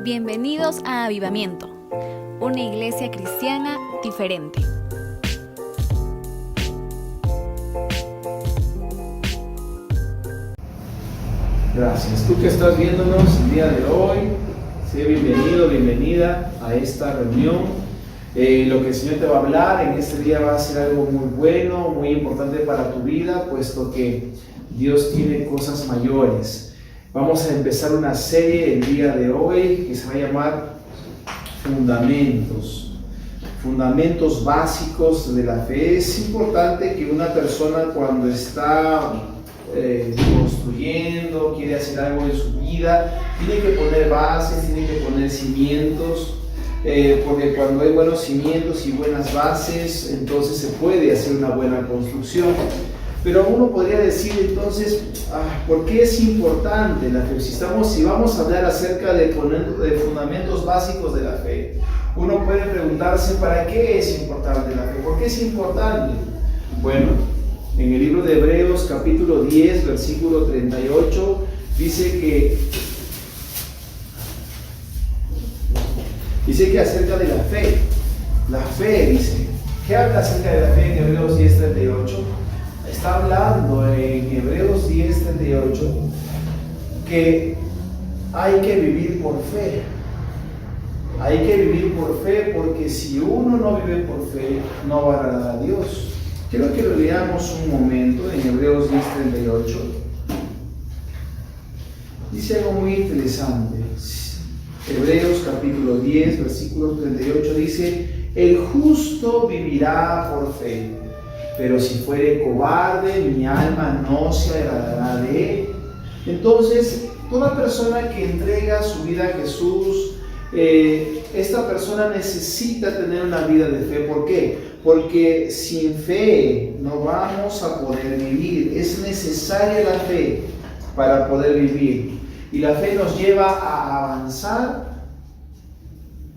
Bienvenidos a Avivamiento, una iglesia cristiana diferente. Gracias. Tú que estás viéndonos el día de hoy, sé bienvenido, bienvenida a esta reunión. Lo que el Señor te va a hablar en este día va a ser algo muy bueno, muy importante para tu vida, puesto que Dios tiene cosas mayores. Vamos a empezar una serie el día de hoy que se va a llamar Fundamentos básicos de la fe. Es importante que una persona cuando está construyendo, quiere hacer algo en su vida, tiene que poner bases, tiene que poner cimientos, porque cuando hay buenos cimientos y buenas bases, entonces se puede hacer una buena construcción. Pero uno podría decir entonces, ¿por qué es importante la fe? Si vamos a hablar acerca de fundamentos básicos de la fe, uno puede preguntarse, ¿para qué es importante la fe? ¿Por qué es importante? Bueno, en el libro de Hebreos capítulo 10, versículo 38, dice que acerca de la fe dice, ¿qué habla acerca de la fe en Hebreos 10, 38? Está hablando en Hebreos 10, 38 que hay que vivir por fe. Hay que vivir por fe, porque si uno no vive por fe, no va a agradar a Dios. Quiero que lo leamos un momento en Hebreos 10, 38. Dice algo muy interesante. Hebreos capítulo 10, versículo 38 dice: el justo vivirá por fe, pero si fuere cobarde, mi alma no se agradará de él. Entonces, toda persona que entrega su vida a Jesús, esta persona necesita tener una vida de fe. ¿Por qué? Porque sin fe no vamos a poder vivir. Es necesaria la fe para poder vivir. Y la fe nos lleva a avanzar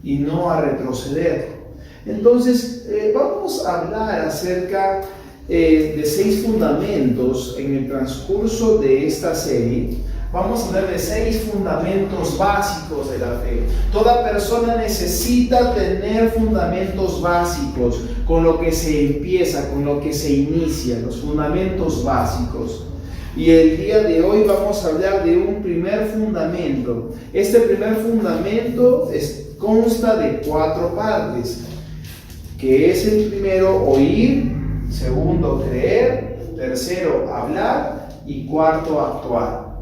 y no a retroceder. Entonces, vamos a hablar acerca de 6 fundamentos en el transcurso de esta serie. Vamos a hablar de 6 fundamentos básicos de la fe. Toda persona necesita tener fundamentos básicos, con lo que se empieza, con lo que se inicia, los fundamentos básicos. Y el día de hoy vamos a hablar de un primer fundamento. Este primer fundamento consta de 4 partes, que es el primero, oír; segundo, creer; tercero, hablar; y cuarto, actuar.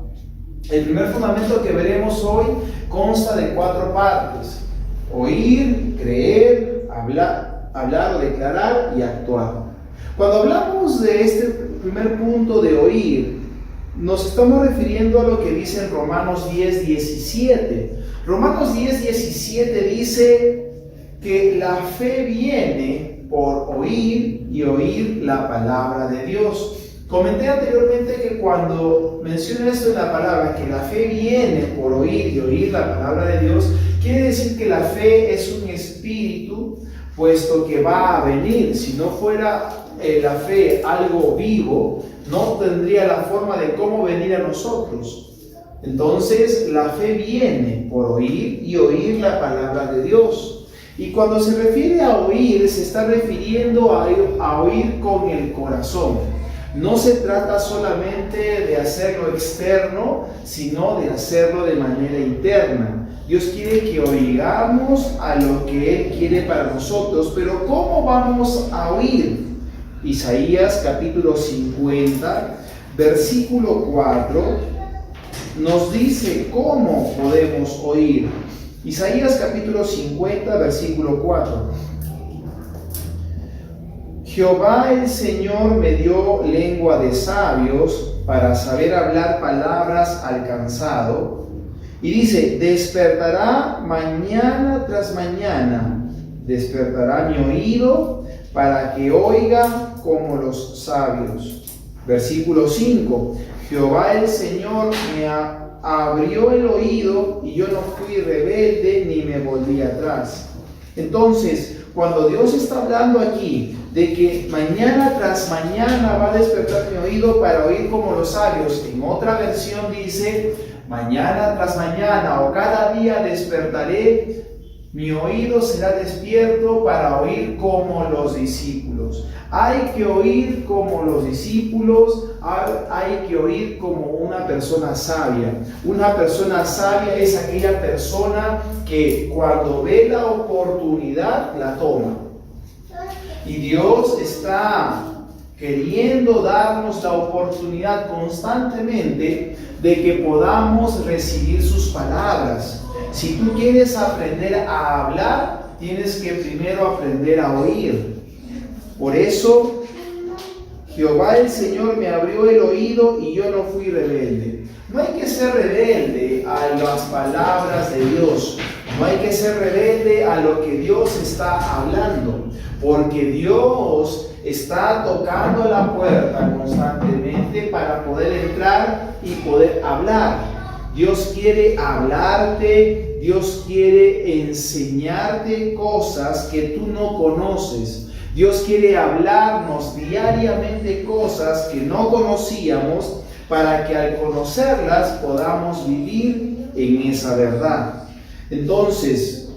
El primer fundamento que veremos hoy consta de 4 partes: oír, creer, hablar o declarar y actuar. Cuando hablamos de este primer punto de oír, nos estamos refiriendo a lo que dice en Romanos 10, 17. Romanos 10, 17 dice que la fe viene por oír y oír la palabra de Dios. Comenté anteriormente que cuando menciona esto en la palabra, que la fe viene por oír y oír la palabra de Dios, quiere decir que la fe es un espíritu, puesto que va a venir. Si no fuera la fe algo vivo, no tendría la forma de cómo venir a nosotros. Entonces, la fe viene por oír y oír la palabra de Dios. Y cuando se refiere a oír, se está refiriendo a oír con el corazón. No se trata solamente de hacerlo externo, sino de hacerlo de manera interna. Dios quiere que oigamos a lo que Él quiere para nosotros, pero ¿cómo vamos a oír? Isaías capítulo 50, versículo 4, nos dice cómo podemos oír. Isaías capítulo 50, versículo 4. Jehová el Señor me dio lengua de sabios para saber hablar palabras al cansado. Y dice, despertará mañana tras mañana, despertará mi oído para que oiga como los sabios. Versículo 5. Jehová el Señor me abrió el oído y yo no fui rebelde ni me volví atrás. Entonces, cuando Dios está hablando aquí de que mañana tras mañana va a despertar mi oído para oír como los sabios, en otra versión dice, Mañana tras mañana o cada día despertaré, mi oído será despierto para oír como los discípulos. Hay que oír como los discípulos, hay que oír como una persona sabia. Una persona sabia es aquella persona que cuando ve la oportunidad la toma. Y Dios está queriendo darnos la oportunidad constantemente de que podamos recibir sus palabras. Si tú quieres aprender a hablar, tienes que primero aprender a oír. Por eso, Jehová el Señor me abrió el oído y yo no fui rebelde. No hay que ser rebelde a las palabras de Dios. No hay que ser rebelde a lo que Dios está hablando. Porque Dios está tocando la puerta constantemente para poder entrar y poder hablar. Dios quiere hablarte, Dios quiere enseñarte cosas que tú no conoces. Dios quiere hablarnos diariamente cosas que no conocíamos para que al conocerlas podamos vivir en esa verdad. Entonces,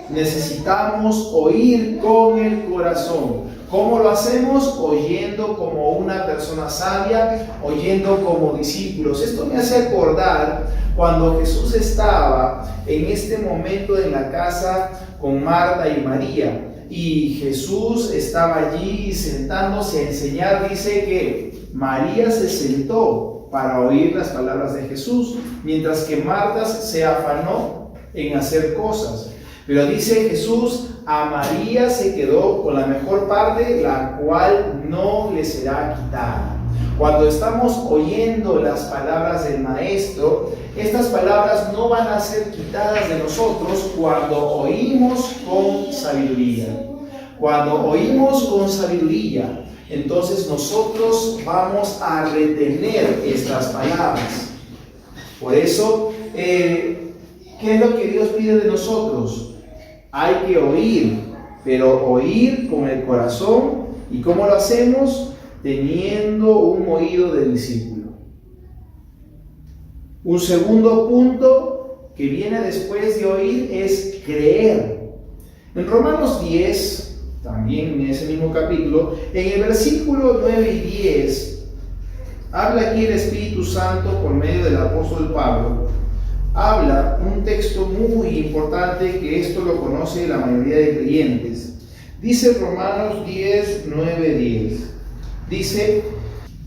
necesitamos oír con el corazón. ¿Cómo lo hacemos? Oyendo como una persona sabia, oyendo como discípulos. Esto me hace acordar cuando Jesús estaba en este momento en la casa con Marta y María. Y Jesús estaba allí sentándose a enseñar. Dice que María se sentó para oír las palabras de Jesús, mientras que Marta se afanó en hacer cosas. Pero dice Jesús, a María se quedó con la mejor parte, la cual no le será quitada. Cuando estamos oyendo las palabras del Maestro, estas palabras no van a ser quitadas de nosotros cuando oímos con sabiduría. Cuando oímos con sabiduría, entonces nosotros vamos a retener estas palabras. Por eso, ¿qué es lo que Dios pide de nosotros? Hay que oír, pero oír con el corazón. ¿Y cómo lo hacemos? Teniendo un oído de discípulo. Un segundo punto que viene después de oír es creer. En Romanos 10, también en ese mismo capítulo, en el versículo 9 y 10, habla aquí el Espíritu Santo por medio del apóstol Pablo. Habla un texto muy importante que esto lo conoce la mayoría de creyentes. Dice Romanos 10, 9, 10. Dice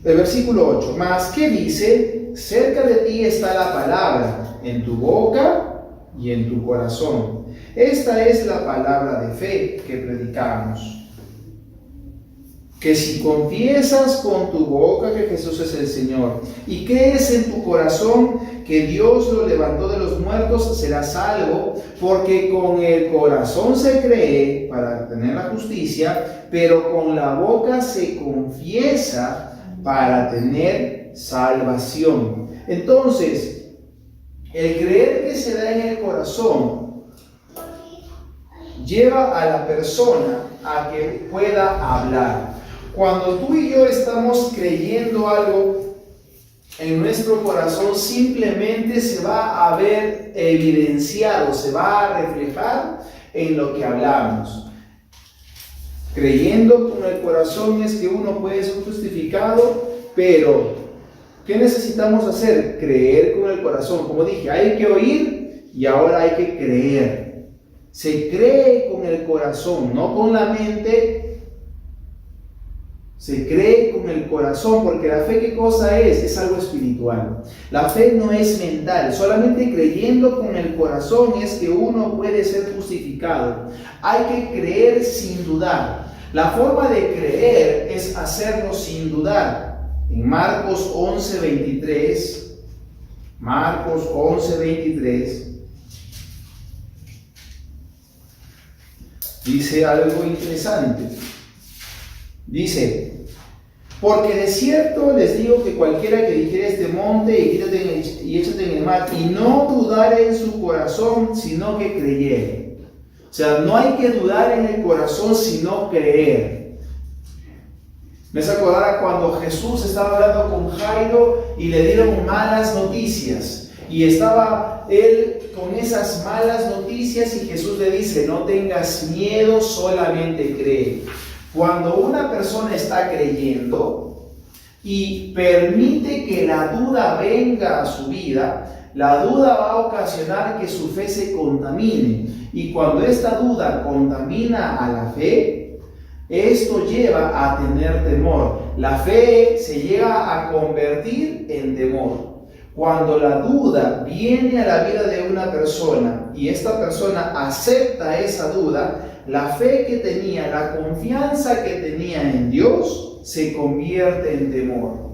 el versículo 8. Mas, ¿qué dice? Cerca de ti está la palabra, en tu boca y en tu corazón. Esta es la palabra de fe que predicamos. Que si confiesas con tu boca que Jesús es el Señor y crees en tu corazón que Dios lo levantó de los muertos, serás salvo, porque con el corazón se cree para tener la justicia, pero con la boca se confiesa para tener salvación. Entonces, el creer que se da en el corazón lleva a la persona a que pueda hablar. Cuando tú y yo estamos creyendo algo en nuestro corazón, simplemente se va a ver evidenciado, se va a reflejar en lo que hablamos. Creyendo con el corazón es que uno puede ser justificado, pero ¿qué necesitamos hacer? Creer con el corazón. Como dije, hay que oír y ahora hay que creer. Se cree con el corazón, no con la mente. Se cree con el corazón, porque la fe, ¿qué cosa es? Es algo espiritual. La fe no es mental. Solamente creyendo con el corazón es que uno puede ser justificado. Hay que creer sin dudar. La forma de creer es hacerlo sin dudar. En Marcos 11:23, Marcos 11:23, dice algo interesante. Dice, porque de cierto les digo que cualquiera que dijere este monte y échate en el mar, y no dudare en su corazón, sino que creyere. O sea, no hay que dudar en el corazón, sino creer. Me hace acordar cuando Jesús estaba hablando con Jairo y le dieron malas noticias. Y estaba él con esas malas noticias y Jesús le dice, no tengas miedo, solamente cree. Cuando una persona está creyendo y permite que la duda venga a su vida, la duda va a ocasionar que su fe se contamine. Y cuando esta duda contamina a la fe, esto lleva a tener temor. La fe se llega a convertir en temor. Cuando la duda viene a la vida de una persona y esta persona acepta esa duda, la fe que tenía, la confianza que tenía en Dios, se convierte en temor.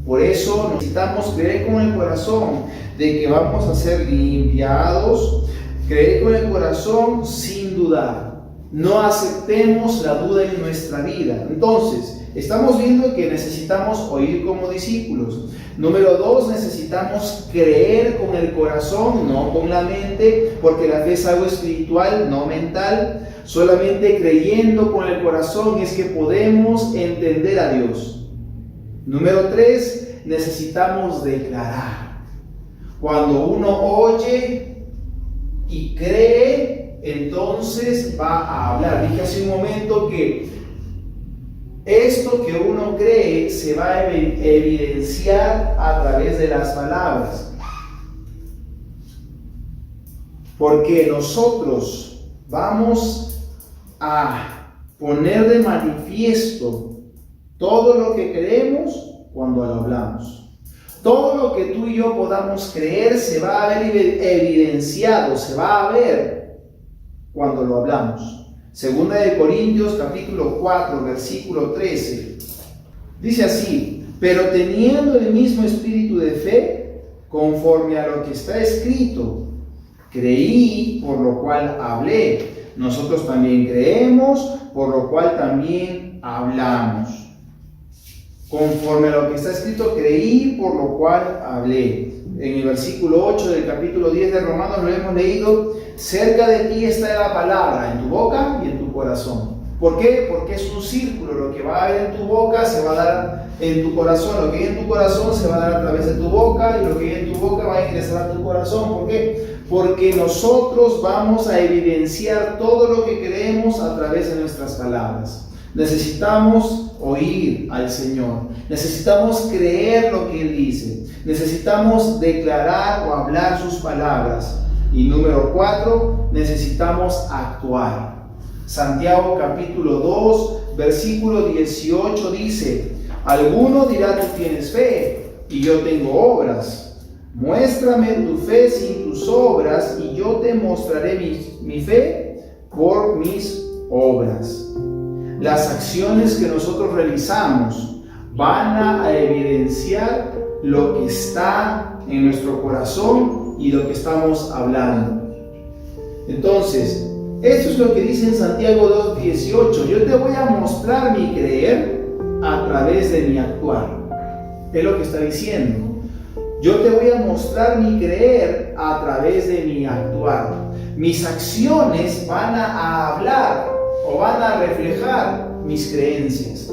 Por eso necesitamos creer con el corazón de que vamos a ser limpiados, creer con el corazón sin dudar. No aceptemos la duda en nuestra vida. Entonces, estamos viendo que necesitamos oír como discípulos. Número 2, necesitamos creer con el corazón, no con la mente, porque la fe es algo espiritual, no mental. Solamente creyendo con el corazón es que podemos entender a Dios. Número 3, necesitamos declarar. Cuando uno oye y cree, entonces va a hablar. Dije hace un momento que esto que uno cree se va a evidenciar a través de las palabras. Porque nosotros vamos a poner de manifiesto todo lo que creemos cuando lo hablamos. Todo lo que tú y yo podamos creer se va a ver evidenciado, se va a ver cuando lo hablamos. Segunda de Corintios capítulo 4 versículo 13 dice así: pero teniendo el mismo espíritu de fe, conforme a lo que está escrito, creí, por lo cual hablé. Nosotros también creemos, por lo cual también hablamos. Conforme a lo que está escrito, creí, por lo cual hablé. En el versículo 8 del capítulo 10 de Romanos lo hemos leído: cerca de ti está la palabra, en tu boca y en tu corazón. ¿Por qué? Porque es un círculo. Lo que va a haber en tu boca se va a dar en tu corazón. Lo que hay en tu corazón se va a dar a través de tu boca, y lo que hay en tu boca va a ingresar a tu corazón. ¿Por qué? Porque nosotros vamos a evidenciar todo lo que creemos a través de nuestras palabras. Necesitamos oír al Señor. Necesitamos creer lo que Él dice. Necesitamos declarar o hablar sus palabras. Y número 4, necesitamos actuar. Santiago capítulo 2, versículo 18 dice: alguno dirá, tú tienes fe y yo tengo obras. Muéstrame tu fe sin tus obras y yo te mostraré mi fe por mis obras. Las acciones que nosotros realizamos van a evidenciar lo que está en nuestro corazón y lo que estamos hablando. Entonces, esto es lo que dice en Santiago 2:18. Yo te voy a mostrar mi creer a través de mi actuar. Es lo que está diciendo. Yo te voy a mostrar mi creer a través de mi actuar. Mis acciones van a hablar o van a reflejar mis creencias.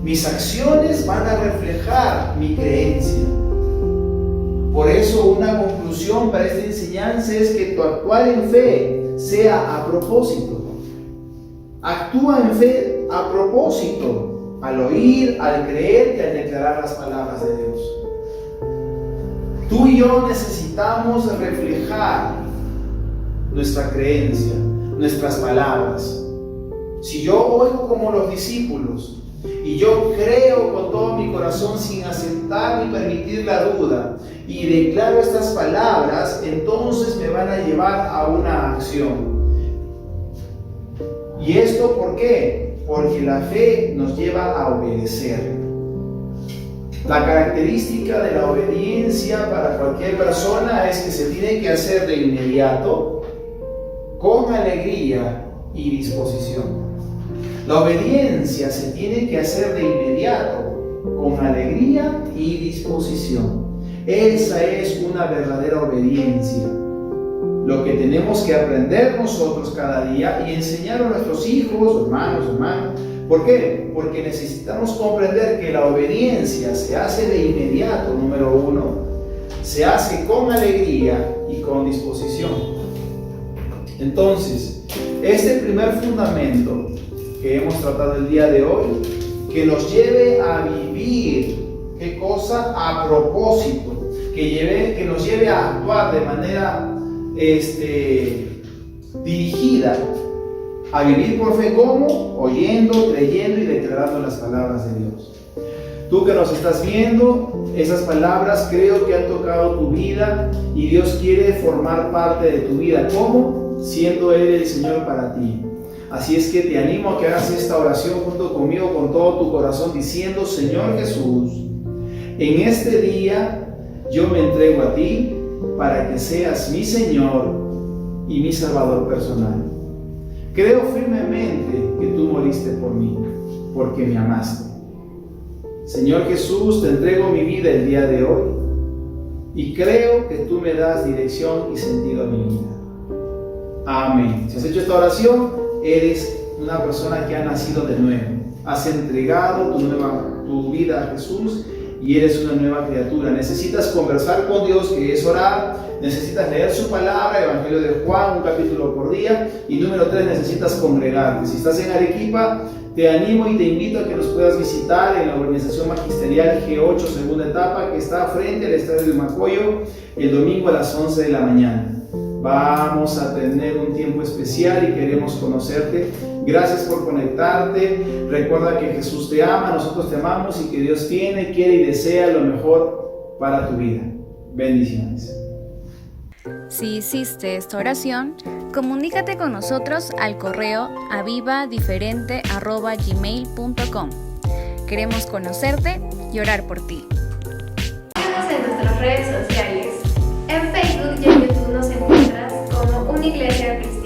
Mis acciones van a reflejar mi creencia. Por eso una conclusión para esta enseñanza es que tu actuar en fe sea a propósito. Actúa en fe a propósito, al oír, al creer y al declarar las palabras de Dios. Tú y yo necesitamos reflejar nuestra creencia, nuestras palabras. Si yo oigo como los discípulos y yo creo con todo mi corazón sin aceptar ni permitir la duda y declaro estas palabras, entonces me van a llevar a una acción. ¿Y esto por qué? Porque la fe nos lleva a obedecer. La característica de la obediencia para cualquier persona es que se tiene que hacer de inmediato, con alegría y disposición. La obediencia se tiene que hacer de inmediato, con alegría y disposición. Esa es una verdadera obediencia. Lo que tenemos que aprender nosotros cada día y enseñar a nuestros hijos, hermanos. ¿Por qué? Porque necesitamos comprender que la obediencia se hace de inmediato, número 1. se hace con alegría y con disposición. Entonces, este primer fundamento que hemos tratado el día de hoy, que nos lleve a vivir, ¿qué cosa? A propósito, que nos lleve a actuar de manera dirigida, a vivir por fe, ¿cómo? Oyendo, creyendo y declarando las palabras de Dios. Tú que nos estás viendo, esas palabras creo que han tocado tu vida y Dios quiere formar parte de tu vida. ¿Cómo? Siendo Él el Señor para ti. Así es que te animo a que hagas esta oración junto conmigo con todo tu corazón, diciendo: Señor Jesús, en este día yo me entrego a ti para que seas mi Señor y mi Salvador personal. Creo firmemente que tú moriste por mí, porque me amaste. Señor Jesús, te entrego mi vida el día de hoy y creo que tú me das dirección y sentido a mi vida. Amén. Si has hecho esta oración, eres una persona que ha nacido de nuevo. Has entregado tu vida a Jesús y eres una nueva criatura. Necesitas conversar con Dios, que es orar. Necesitas leer su palabra, Evangelio de Juan, un capítulo por día. Y número 3, necesitas congregarte. Si estás en Arequipa, te animo y te invito a que nos puedas visitar en la organización magisterial G8, segunda etapa, que está frente al estadio de Macoyo, el domingo a las 11 de la mañana. Vamos a tener un tiempo especial y queremos conocerte. Gracias por conectarte. Recuerda que Jesús te ama, nosotros te amamos y que Dios tiene, quiere y desea lo mejor para tu vida. Bendiciones. Si hiciste esta oración, comunícate con nosotros al correo avivadiferente@gmail.com. Queremos conocerte y orar por ti. Síguenos en nuestras redes sociales. En Facebook y en YouTube nos encuentras como Una Iglesia Cristiana.